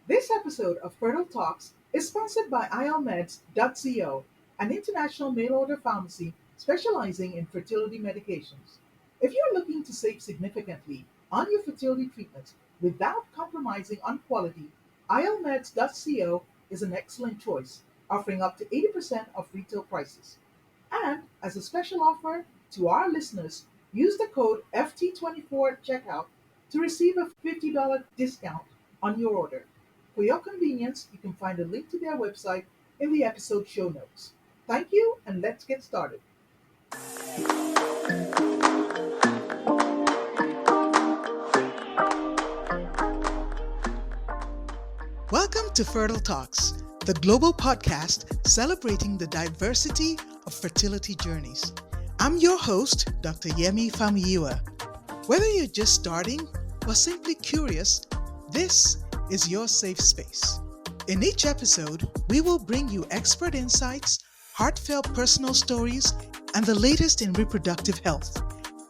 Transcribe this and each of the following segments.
This episode of Fertile Talks is sponsored by ilmeds.co, an international mail order pharmacy specializing in fertility medications. If you're looking to save significantly on your fertility treatments without compromising on quality, ilmeds.co is an excellent choice, offering up to 80% of retail prices. And as a special offer to our listeners, use the code FT24 at checkout to receive a $50 discount on your order. For your convenience, you can find a link to their website in the episode show notes. Thank you, and let's get started. Welcome to Fertile Talks, the global podcast celebrating the diversity of fertility journeys. I'm your host, Dr. Yemi Famiyiwa. Whether you're just starting or simply curious, this is your safe space. In each episode, we will bring you expert insights, heartfelt personal stories, and the latest in reproductive health.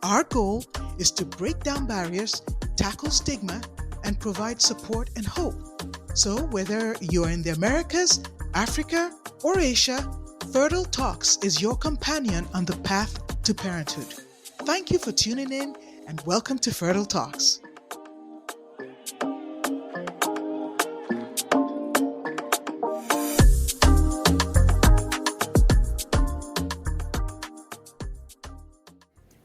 Our goal is to break down barriers, tackle stigma, and provide support and hope. So whether you're in the Americas, Africa, or Asia, Fertile Talks is your companion on the path to parenthood. Thank you for tuning in and welcome to Fertile Talks.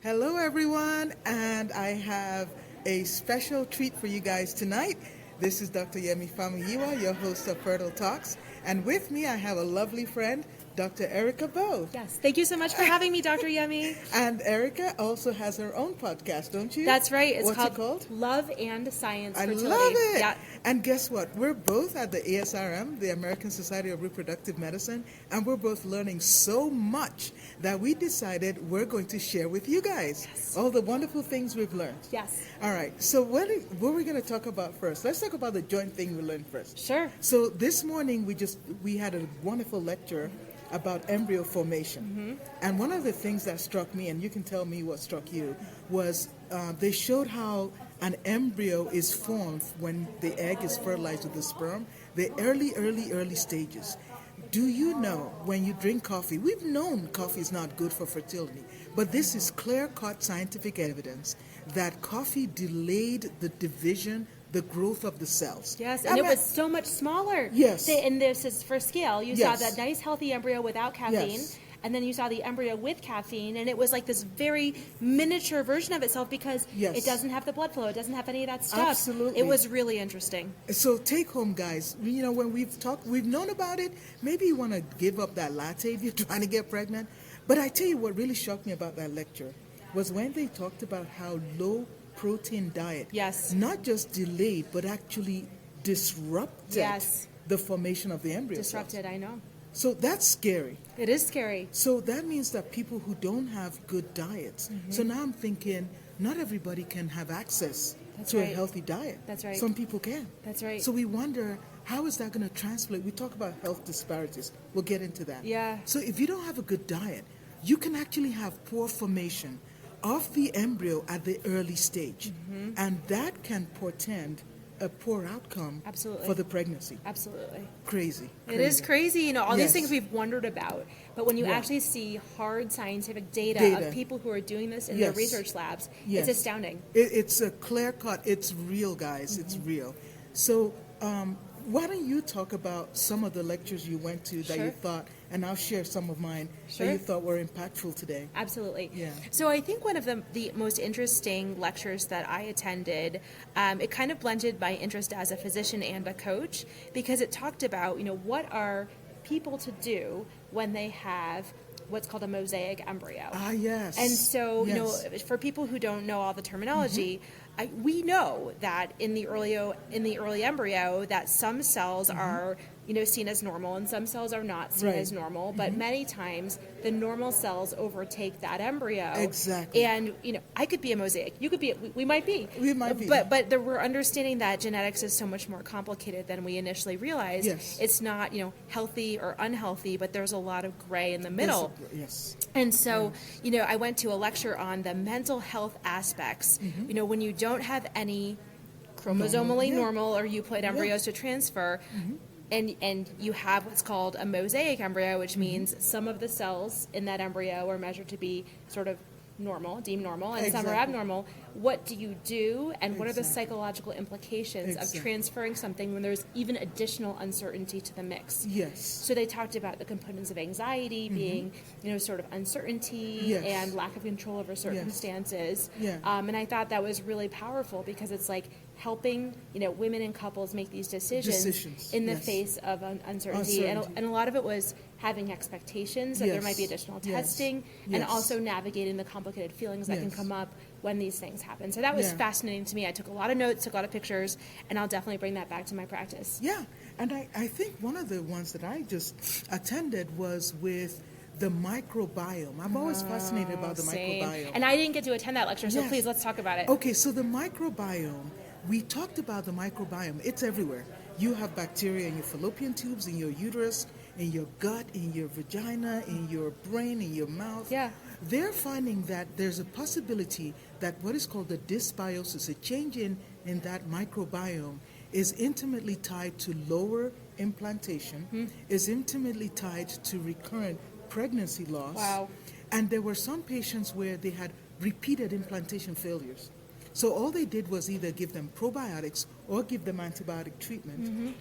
Hello everyone, and I have a special treat for you guys tonight. This is Dr. Yemi Famiyiwa, your host of Fertile Talks, and with me I have a lovely friend, Dr. Erica Bowe. Yes, thank you so much for having me, Dr. Yemi. And Erica also has her own podcast, don't you? That's right. It's What's called Love and Science I Fertility. love it. Yeah. And guess what? We're both at the ASRM, the American Society of Reproductive Medicine, and we're both learning so much that we decided we're going to share with you guys all the wonderful things we've learned. Yes. All right. So what are we going to talk about first? Let's talk about the joint thing we learned first. Sure. So this morning we had a wonderful lecture about embryo formation. And one of the things that struck me, and you can tell me what struck you, was they showed how an embryo is formed when the egg is fertilized with the sperm, the early stages. Do you know when you drink coffee, we've known coffee is not good for fertility, but this is clear-cut scientific evidence that coffee delayed the division, the growth of the cells. Yes, and it was so much smaller. Yes. And this is for scale. You Yes. saw that nice, healthy embryo without caffeine. Yes. And then you saw the embryo with caffeine, and it was like this very miniature version of itself because Yes. it doesn't have the blood flow. It doesn't have any of that stuff. Absolutely. It was really interesting. So take home, guys, when we've known about it, maybe you want to give up that latte if you're trying to get pregnant. But I tell you what really shocked me about that lecture was when they talked about how low protein diet Yes. not just delayed but actually disrupted Yes. the formation of the embryo Disrupted, I know. cells. So that's scary. It is scary. So that means that people who don't have good diets. So now I'm thinking not everybody can have access That's to a right. healthy diet. That's right. Some people can. That's right. So we wonder, how is that going to translate? We talk about health disparities. We'll get into that. Yeah. So if you don't have a good diet, you can actually have poor formation of the embryo at the early stage. And that can portend a poor outcome Absolutely. for the pregnancy. Absolutely. Crazy. It is crazy, all Yes. these things we've wondered about. But when you Yeah. actually see hard scientific data Data. of people who are doing this in Yes. their research labs, Yes. it's astounding. It's a clear cut. It's real, guys. It's real. So why don't you talk about some of the lectures you went to that you Sure. thought, and I'll share some of mine Sure. that you thought were impactful today. Absolutely. Yeah. So I think one of the most interesting lectures that I attended, it kind of blended my interest as a physician and a coach because it talked about, what are people to do when they have what's called a mosaic embryo. Ah, yes. And so, Yes. for people who don't know all the terminology, we know that in the early embryo that some cells are seen as normal and some cells are not seen Right. as normal, but many times the normal cells overtake that embryo. Exactly. And I could be a mosaic. You could be. We might be. We might be. But we're understanding that genetics is so much more complicated than we initially realized. Yes. It's not healthy or unhealthy, but there's a lot of gray in the middle. Yes. And so, I went to a lecture on the mental health aspects. When you don't have any chromosomally Normal, yeah. normal or euploid embryos to transfer. And you have what's called a mosaic embryo, which means some of the cells in that embryo are measured to be sort of normal, deemed normal, and some are abnormal. What do you do, and what are the psychological implications of transferring something when there's even additional uncertainty to the mix? Yes. So they talked about the components of anxiety being, sort of uncertainty and lack of control over circumstances. And I thought that was really powerful because it's like helping, women and couples make these decisions in the face of uncertainty. And a lot of it was having expectations that there might be additional testing and also navigating the complicated feelings that can come up when these things happen. So that was fascinating to me. I took a lot of notes, took a lot of pictures, and I'll definitely bring that back to my practice. Yeah, and I think one of the ones that I just attended was with the microbiome. I'm always fascinated about the microbiome. And I didn't get to attend that lecture, so please, let's talk about it. Okay, so the microbiome, we talked about the microbiome. It's everywhere. You have bacteria in your fallopian tubes, in your uterus, in your gut, in your vagina, in your brain, in your mouth. Yeah. They're finding that there's a possibility that what is called a dysbiosis, a change in that microbiome, is intimately tied to lower implantation, is intimately tied to recurrent pregnancy loss. Wow. And there were some patients where they had repeated implantation failures. So all they did was either give them probiotics or give them antibiotic treatment.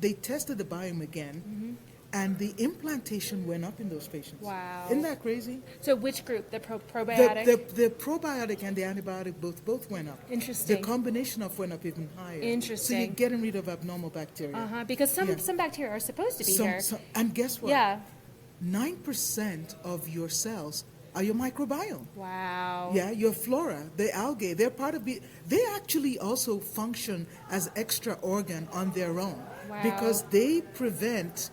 They tested the biome again, and the implantation went up in those patients. Wow. Isn't that crazy? So which group? The probiotic? The probiotic and the antibiotic both went up. Interesting. The combination of went up even higher. Interesting. So you're getting rid of abnormal bacteria. Because some bacteria are supposed to be here. And guess what? Yeah. 9% of your cells are your microbiome. Wow. Yeah, your flora, the algae, they're part of it. They actually also function as extra organ on their own because they prevent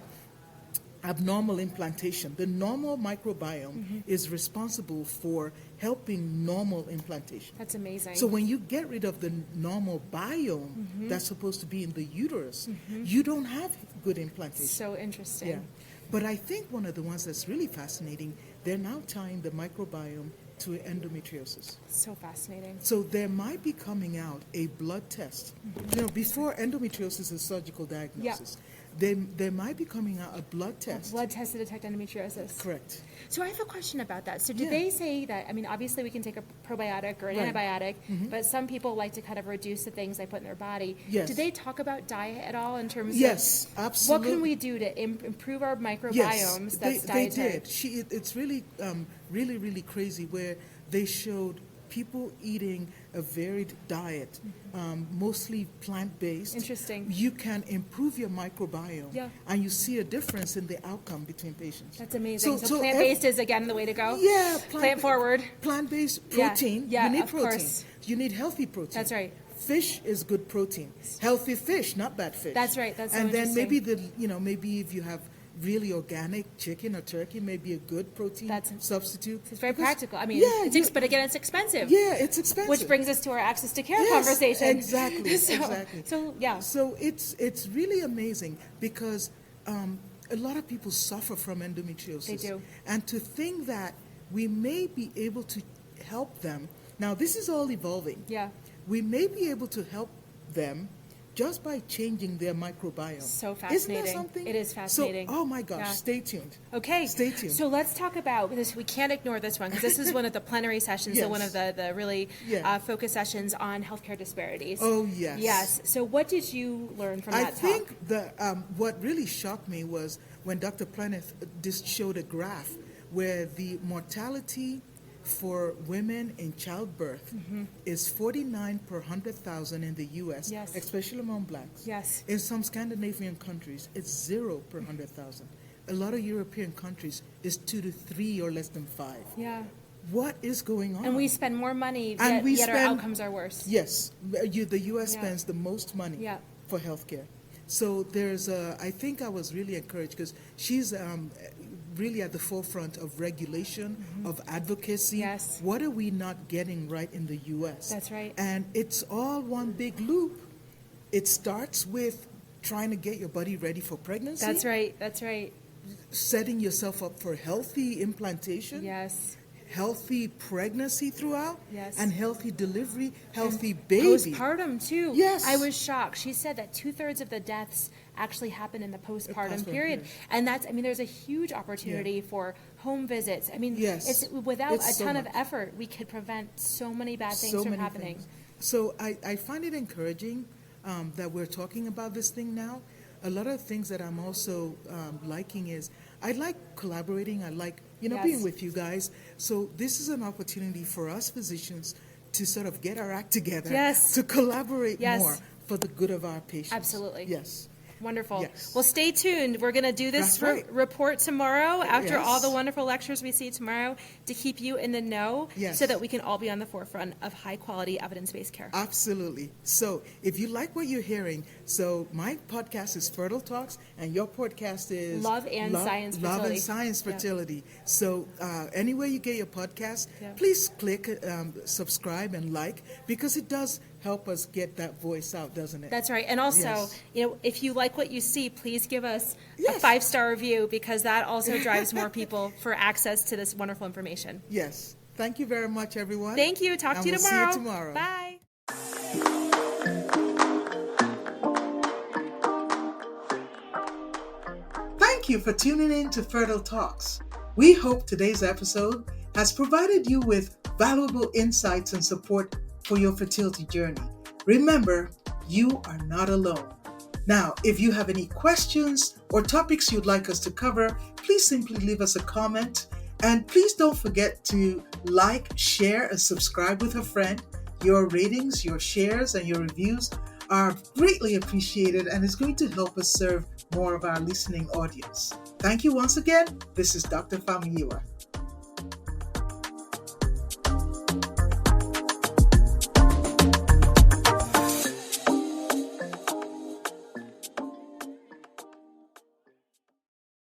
abnormal implantation. The normal microbiome is responsible for helping normal implantation. That's amazing. So when you get rid of the normal biome that's supposed to be in the uterus, you don't have good implantation. So interesting. Yeah. But I think one of the ones that's really fascinating, they're now tying the microbiome to endometriosis. So fascinating. So there might be coming out a blood test. Before endometriosis is surgical diagnosis, there might be coming out a blood test. A blood test to detect endometriosis. Correct. So I have a question about that. So did they say that, obviously we can take a probiotic or an antibiotic, but some people like to kind of reduce the things they put in their body. Yes. Did they talk about diet at all in terms Yes, of absolutely. what can we do to improve our microbiomes Yes, that's they dietary? did. It's really, really crazy where they showed people eating a varied diet, mostly plant-based. Interesting. You can improve your microbiome, and you see a difference in the outcome between patients. That's amazing. So plant-based is, again, the way to go? Yeah. Plant-forward. Plant-based protein. Yeah, you need of protein. course. You need healthy protein. That's right. Fish is good protein. Healthy fish, not bad fish. That's right. That's so and then interesting. maybe if you have really organic chicken or turkey, may be a good protein substitute. It's very practical. But again, it's expensive. Yeah, it's expensive. Which brings us to our access to care conversation. Exactly. Exactly. So it's really amazing because a lot of people suffer from endometriosis. They do. And to think that we may be able to help them. Now, this is all evolving. Yeah. We may be able to help them just by changing their microbiome. So fascinating. Isn't that something? It is fascinating. So, oh my gosh, stay tuned. Okay. Stay tuned. So let's talk about, because we can't ignore this one, because this is one of the plenary sessions, so one of the really focus sessions on healthcare disparities. Oh, yes. Yes. So what did you learn from that talk? I think what really shocked me was when Dr. Planeth just showed a graph where the mortality for women in childbirth is 49 per 100,000 in the U.S., especially among blacks. Yes. In some Scandinavian countries, it's 0 per 100,000. A lot of European countries is 2 to 3 or less than 5. Yeah. What is going on? And we spend more money, yet our outcomes are worse. Yes. The U.S. spends the most money for healthcare. So I think I was really encouraged because she's really at the forefront of regulation, of advocacy. Yes. What are we not getting right in the U.S.? That's right. And it's all one big loop. It starts with trying to get your body ready for pregnancy. That's right. That's right. Setting yourself up for healthy implantation. Yes. healthy pregnancy throughout, Yes. and healthy delivery, healthy And baby. postpartum too. Yes. I was shocked. She said that 2/3 of the deaths actually happen in the postpartum period. period. And there's a huge opportunity for home visits. Yes. It's without It's a so ton of much. effort, we could prevent so many bad things So from many happening. things. So I find it encouraging that we're talking about this thing now. A lot of things that I'm also liking is I like collaborating. I like Yes. being with you guys. So this is an opportunity for us physicians to sort of get our act together. Yes. To collaborate Yes. more for the good of our patients. Absolutely. Yes. Wonderful. Yes. Well, stay tuned. We're going to do this That's right. report tomorrow after Yes. all the wonderful lectures we see tomorrow to keep you in the know Yes. so that we can all be on the forefront of high-quality evidence-based care. Absolutely. So if you like what you're hearing, so my podcast is Fertile Talks, and your podcast is Love and Science Love Fertility. and Science Yeah. Fertility. So anywhere you get your podcast, Yeah. please click subscribe and like, because it does help us get that voice out, doesn't it? That's right. And also, Yes. if you like what you see, please give us a Yes. 5-star review, because that also drives more people for access to this wonderful information. Yes. Thank you very much, everyone. Thank you. Talk And to you we'll tomorrow. See you tomorrow. Bye. Thank you for tuning in to Fertile Talks. We hope today's episode has provided you with valuable insights and support for your fertility journey. Remember, you are not alone. Now, if you have any questions or topics you'd like us to cover, please simply leave us a comment. And please don't forget to like, share, and subscribe with a friend. Your ratings, your shares, and your reviews are greatly appreciated, and it's going to help us serve more of our listening audience. Thank you once again. This is Dr. Famiyiwa.